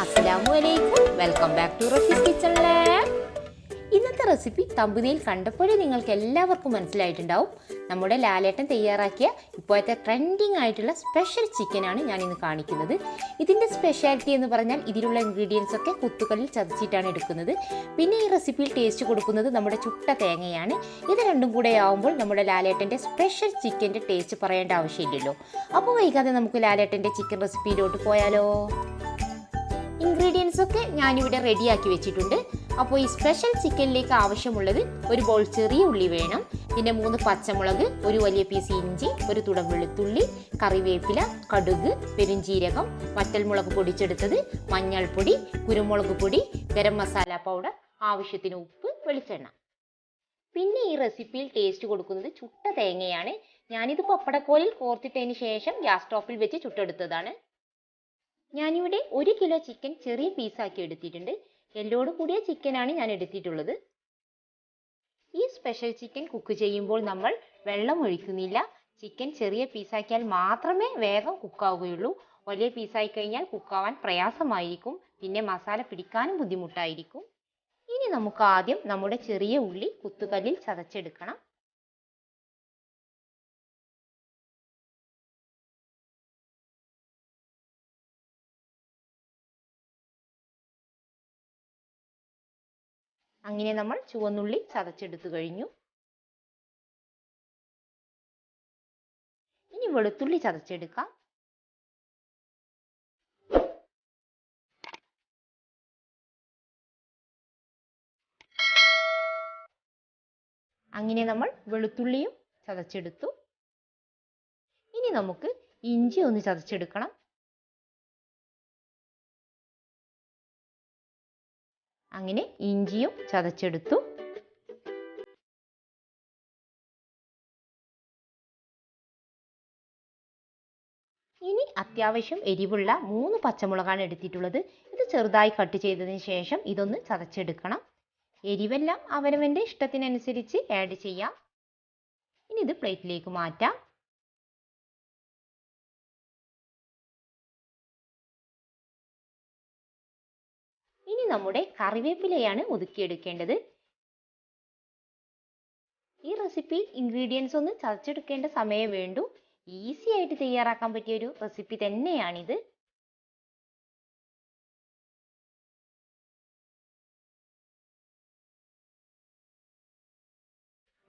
അസ്സലാമു അലൈക്കും. Welcome back to Rafees kitchen lab. ഇന്നത്തെ റെസിപ്പി തമ്പുനയിൽ കണ്ടപ്പോഴേ നിങ്ങൾക്ക് എല്ലാവർക്കും മനസ്സിലായിട്ടുണ്ടാവും. നമ്മുടെ ലാലേട്ടൻ തയ്യാറാക്കിയ ഇപ്പോഴത്തെ ട്രെൻഡിങ് ആയിട്ടുള്ള സ്പെഷ്യൽ ചിക്കനാണ് ഞാൻ ഇന്ന് കാണിക്കുന്നത്. ഇതിൻ്റെ സ്പെഷ്യാലിറ്റി എന്ന് പറഞ്ഞാൽ ഇതിലുള്ള ഇൻഗ്രീഡിയൻസ് ഒക്കെ കുത്തുകല്ലിൽ ചതച്ചിട്ടാണ് എടുക്കുന്നത്. പിന്നെ ഈ റെസിപ്പിയിൽ ടേസ്റ്റ് കൊടുക്കുന്നത് നമ്മുടെ ചുട്ട തേങ്ങയാണ്. ഇത് രണ്ടും കൂടെ ആവുമ്പോൾ നമ്മുടെ ലാലേട്ടൻ്റെ സ്പെഷ്യൽ ചിക്കൻ്റെ ടേസ്റ്റ് പറയേണ്ട ആവശ്യമില്ലല്ലോ. അപ്പോൾ വൈകാതെ നമുക്ക് ലാലേട്ടൻ്റെ ചിക്കൻ റെസിപ്പിയിലോട്ട് പോയാലോ. ഇൻഗ്രീഡിയൻസ് ഒക്കെ ഞാനിവിടെ റെഡിയാക്കി വെച്ചിട്ടുണ്ട്. അപ്പോൾ ഈ സ്പെഷ്യൽ ചിക്കനിലേക്ക് ആവശ്യമുള്ളത് ഒരു ബൗൾ ചെറിയ ഉള്ളി വേണം, പിന്നെ 3 പച്ചമുളക്, ഒരു വലിയ പീസ് ഇഞ്ചി, ഒരു തുടം വെളുത്തുള്ളി, കറിവേപ്പില, കടുക്, പെരുംജീരകം, വറ്റൽമുളക് പൊടിച്ചെടുത്തത്, മഞ്ഞൾപ്പൊടി, കുരുമുളക് പൊടി, ഗരം മസാല പൗഡർ, ആവശ്യത്തിന് ഉപ്പ്, വെളിച്ചെണ്ണ. പിന്നെ ഈ റെസിപ്പിയിൽ ടേസ്റ്റ് കൊടുക്കുന്നത് ചുട്ട തേങ്ങയാണ്. ഞാനിത് പപ്പടക്കോലിൽ കോർത്തിട്ടതിന് ശേഷം ഗ്യാസ് സ്റ്റോപ്പിൽ വെച്ച് ചുട്ടെടുത്തതാണ്. ഞാനിവിടെ 1 കിലോ ചിക്കൻ ചെറിയ പീസാക്കി എടുത്തിട്ടുണ്ട്. എല്ലോട് കൂടിയ ചിക്കനാണ് ഞാൻ എടുത്തിട്ടുള്ളത്. ഈ സ്പെഷ്യൽ ചിക്കൻ കുക്ക് ചെയ്യുമ്പോൾ നമ്മൾ വെള്ളം ഒഴിക്കുന്നില്ല. ചിക്കൻ ചെറിയ പീസാക്കിയാൽ മാത്രമേ വേഗം കുക്കാവുകയുള്ളൂ. വലിയ പീസായി കഴിഞ്ഞാൽ കുക്കാവാൻ പ്രയാസമായിരിക്കും, പിന്നെ മസാല പിടിക്കാനും ബുദ്ധിമുട്ടായിരിക്കും. ഇനി നമുക്ക് ആദ്യം നമ്മുടെ ചെറിയ ഉള്ളി കുത്തുകല്ലിൽ ചതച്ചെടുക്കണം. അങ്ങനെ നമ്മൾ ചുവന്നുള്ളി ചതച്ചെടുത്തു കഴിഞ്ഞു. ഇനി വെളുത്തുള്ളി ചതച്ചെടുക്കാം. അങ്ങനെ നമ്മൾ വെളുത്തുള്ളിയും ചതച്ചെടുത്തു. ഇനി നമുക്ക് ഇഞ്ചി ഒന്ന് ചതച്ചെടുക്കണം. അങ്ങനെ ഇഞ്ചിയും ചതച്ചെടുത്തു. ഇനി അത്യാവശ്യം എരിവുള്ള 3 പച്ചമുളകാണ് എടുത്തിട്ടുള്ളത്. ഇത് ചെറുതായി കട്ട് ചെയ്തതിന് ശേഷം ഇതൊന്ന് ചതച്ചെടുക്കണം. എരിവെല്ലാം അവനവൻ്റെ ഇഷ്ടത്തിനനുസരിച്ച് ആഡ് ചെയ്യാം. ഇനി ഇത് പ്ലേറ്റിലേക്ക് മാറ്റാം. ഇനി നമ്മുടെ കറിവേപ്പിലയാണ് ഒതുക്കിയെടുക്കേണ്ടത്. ഈ റെസിപ്പി ഇൻഗ്രീഡിയൻസ് ഒന്ന് ചതച്ചെടുക്കേണ്ട സമയം വേണ്ടു. ഈസി ആയിട്ട് തയ്യാറാക്കാൻ പറ്റിയ ഒരു റെസിപ്പി തന്നെയാണിത്.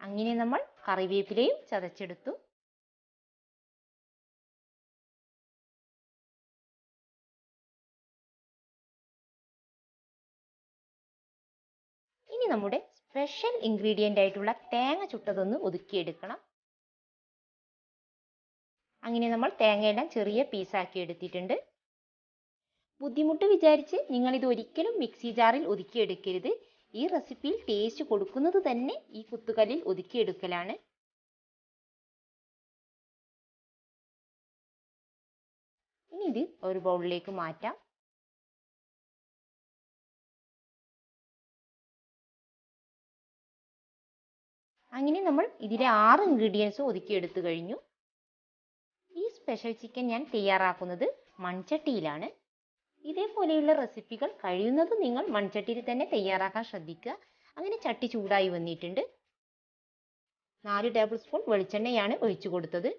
അങ്ങനെ നമ്മൾ കറിവേപ്പിലയും ചതച്ചെടുത്തു. ഇനി നമ്മുടെ സ്പെഷ്യൽ ഇൻഗ്രീഡിയൻ്റ് ആയിട്ടുള്ള തേങ്ങ ചുട്ടതൊന്ന് ഒതുക്കിയെടുക്കണം. അങ്ങനെ നമ്മൾ തേങ്ങയെല്ലാം ചെറിയ പീസാക്കി എടുത്തിട്ടുണ്ട്. ബുദ്ധിമുട്ട് വിചാരിച്ച് നിങ്ങളിത് ഒരിക്കലും മിക്സി ജാറിൽ ഒതുക്കിയെടുക്കരുത്. ഈ റെസിപ്പിയിൽ ടേസ്റ്റ് കൊടുക്കുന്നത് തന്നെ ഈ കുത്തുകല്ലിൽ ഒതുക്കിയെടുക്കലാണ്. ഇനി ഇത് ഒരു ബൗളിലേക്ക് മാറ്റാം. അങ്ങനെ നമ്മൾ ഇതിലെ 6 ഇൻഗ്രീഡിയൻസ് ഒതുക്കിയെടുത്തു കഴിഞ്ഞു. ഈ സ്പെഷ്യൽ ചിക്കൻ ഞാൻ തയ്യാറാക്കുന്നത് മൺചട്ടിയിലാണ്. ഇതേപോലെയുള്ള റെസിപ്പികൾ കഴിയുന്നതും നിങ്ങൾ മൺചട്ടിയിൽ തന്നെ തയ്യാറാക്കാൻ ശ്രദ്ധിക്കുക. അങ്ങനെ ചട്ടി ചൂടായി വന്നിട്ടുണ്ട്. 4 ടേബിൾ സ്പൂൺ വെളിച്ചെണ്ണയാണ് ഒഴിച്ചു കൊടുത്തത്.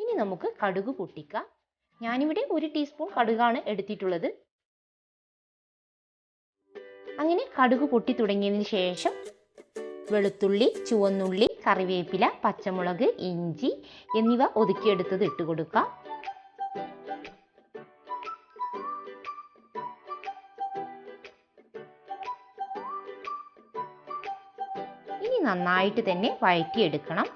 ഇനി നമുക്ക് കടുക് പൊട്ടിക്കാം. ഞാനിവിടെ 1 ടീസ്പൂൺ കടുകാണ് എടുത്തിട്ടുള്ളത്. അങ്ങനെ കടുക് പൊട്ടി തുടങ്ങിയതിന് ശേഷം വെളുത്തുള്ളി, ചുവന്നുള്ളി, കറിവേപ്പില, പച്ചമുളക്, ഇഞ്ചി എന്നിവ ഒതുക്കിയെടുത്തത് ഇട്ട് കൊടുക്കാം. ഇനി നന്നായിട്ട് തന്നെ വഴറ്റിയെടുക്കണം.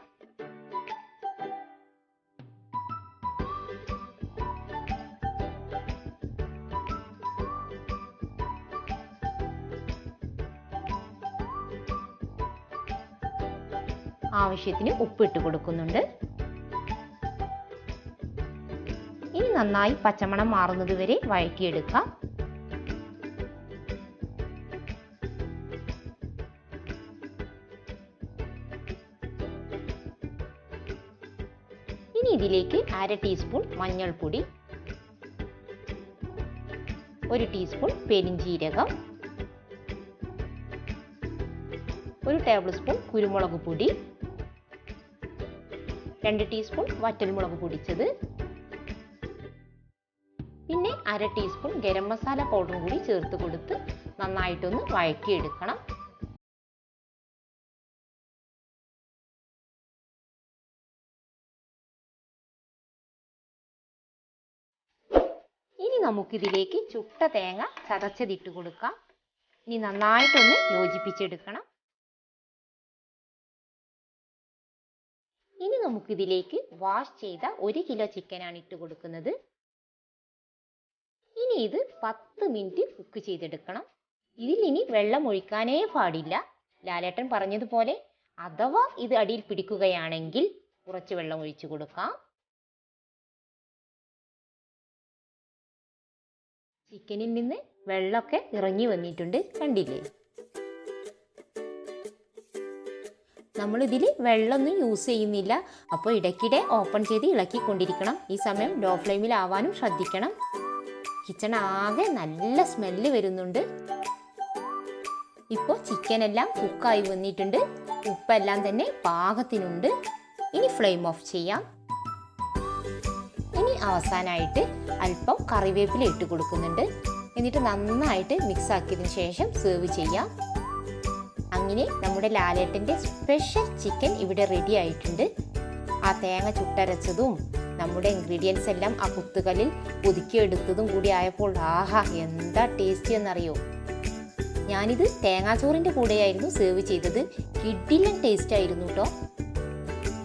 ആവശ്യത്തിന് ഉപ്പിട്ട് കൊടുക്കുന്നുണ്ട്. ഇനി നന്നായി പച്ചമണം മാറുന്നത് വരെ വഴറ്റിയെടുക്കാം. ഇനി ഇതിലേക്ക് 1/2 ടീസ്പൂൺ മഞ്ഞൾപ്പൊടി, 1 ടീസ്പൂൺ പെരിഞ്ജീരകം, 1 ടേബിൾ സ്പൂൺ കുരുമുളക് പൊടി, 2 ടീസ്പൂൺ വറ്റൽമുളക് പൊടിച്ചത്, പിന്നെ 1/2 ടീസ്പൂൺ ഗരം മസാല പൗഡറും കൂടി ചേർത്ത് കൊടുത്ത് നന്നായിട്ടൊന്ന് വഴറ്റിയെടുക്കണം. ഇനി നമുക്കിതിലേക്ക് ചുട്ട തേങ്ങ ചതച്ചതിട്ട് കൊടുക്കാം. ഇനി നന്നായിട്ടൊന്ന് യോജിപ്പിച്ചെടുക്കണം. ഇനി നമുക്കിതിലേക്ക് വാഷ് ചെയ്ത 1 കിലോ ചിക്കനാണ് ഇട്ട് കൊടുക്കുന്നത്. ഇനി ഇത് 10 മിനിറ്റ് കുക്ക് ചെയ്തെടുക്കണം. ഇതിൽ ഇനി വെള്ളം ഒഴിക്കാനേ പാടില്ല. ലാലേട്ടൻ പറഞ്ഞതുപോലെ അഥവാ ഇത് അടിയിൽ പിടിക്കുകയാണെങ്കിൽ കുറച്ച് വെള്ളം ഒഴിച്ചു കൊടുക്കാം. ചിക്കനിൽ നിന്ന് വെള്ളമൊക്കെ ഇറങ്ങി വന്നിട്ടുണ്ട്, കണ്ടില്ലേ? നമ്മളിതിൽ വെള്ളമൊന്നും യൂസ് ചെയ്യുന്നില്ല. അപ്പോൾ ഇടയ്ക്കിടെ ഓപ്പൺ ചെയ്ത് ഇളക്കിക്കൊണ്ടിരിക്കണം. ഈ സമയം ലോ ഫ്ലെയിമിൽ ആവാനും ശ്രദ്ധിക്കണം. കിച്ചൺ ആകെ നല്ല സ്മെല്ല് വരുന്നുണ്ട്. ഇപ്പോൾ ചിക്കനെല്ലാം കുക്കായി വന്നിട്ടുണ്ട്. ഉപ്പെല്ലാം തന്നെ പാകത്തിനുണ്ട്. ഇനി ഫ്ലെയിം ഓഫ് ചെയ്യാം. ഇനി അവസാനമായിട്ട് അല്പം കറിവേപ്പില ഇട്ട് കൊടുക്കുന്നുണ്ട്. എന്നിട്ട് നന്നായിട്ട് മിക്സ് ആക്കിയതിന് ശേഷം സെർവ് ചെയ്യാം. അങ്ങനെ നമ്മുടെ ലാലേട്ടൻ്റെ സ്പെഷ്യൽ ചിക്കൻ ഇവിടെ റെഡി ആയിട്ടുണ്ട്. ആ തേങ്ങ ചുട്ടരച്ചതും നമ്മുടെ ഇൻഗ്രീഡിയൻസ് എല്ലാം ആ കുത്തുകല്ലിൽ പുതുക്കിയെടുത്തതും കൂടി ആയപ്പോൾ ആഹാ എന്താ ടേസ്റ്റി എന്നറിയോ. ഞാനിത് തേങ്ങാച്ചോറിൻ്റെ കൂടെയായിരുന്നു സെർവ് ചെയ്തത്. കിഡിലൻ ടേസ്റ്റ് ആയിരുന്നു കേട്ടോ.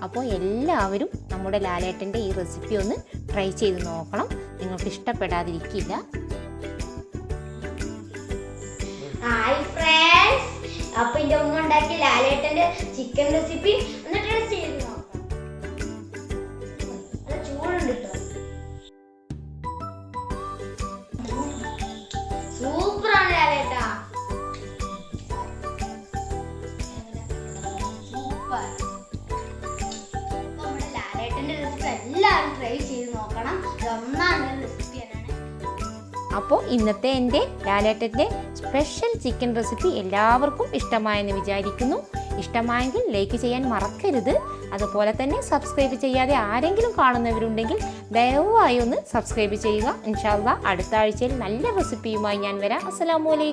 അപ്പോൾ എല്ലാവരും നമ്മുടെ ലാലേട്ടൻ്റെ ഈ റെസിപ്പി ഒന്ന് ട്രൈ ചെയ്ത് നോക്കണം. നിങ്ങൾക്ക് ഇഷ്ടപ്പെടാതിരിക്കില്ല. ഹായ് ഫ്രണ്ട്സ്, അപ്പോൾ എൻ്റെ ഉമ്മ ഉണ്ടാക്കിയ ലാലേട്ടൻ്റെ ചിക്കൻ റെസിപ്പി ഒന്ന് ടേസ്റ്റ് ചെയ്ത് നോക്കാം. അത് ചൂടുണ്ട് കേട്ടോ. സൂപ്പറാണ് ലാലേട്ടാ, സൂപ്പർ. നമ്മുടെ ലാലേട്ടൻ്റെ റെസിപ്പി എല്ലാവരും ട്രൈ ചെയ്ത് നോക്കണം. ഒന്നാണ് റെസിപ്പി തന്നെയാണ്. അപ്പോൾ ഇന്നത്തെ എൻ്റെ ലാലേട്ടൻ്റെ സ്പെഷ്യൽ ചിക്കൻ റെസിപ്പി എല്ലാവർക്കും ഇഷ്ടമായെന്ന് വിചാരിക്കുന്നു. ഇഷ്ടമായെങ്കിൽ ലൈക്ക് ചെയ്യാൻ മറക്കരുത്. അതുപോലെ തന്നെ സബ്സ്ക്രൈബ് ചെയ്യാതെ ആരെങ്കിലും കാണുന്നവരുണ്ടെങ്കിൽ ദയവായി ഒന്ന് സബ്സ്ക്രൈബ് ചെയ്യുക. ഇൻഷാ അല്ലാഹ് അടുത്ത ആഴ്ചയിൽ നല്ല റെസിപ്പിയുമായി ഞാൻ വരാം. അസ്സലാമു അലൈക്കും.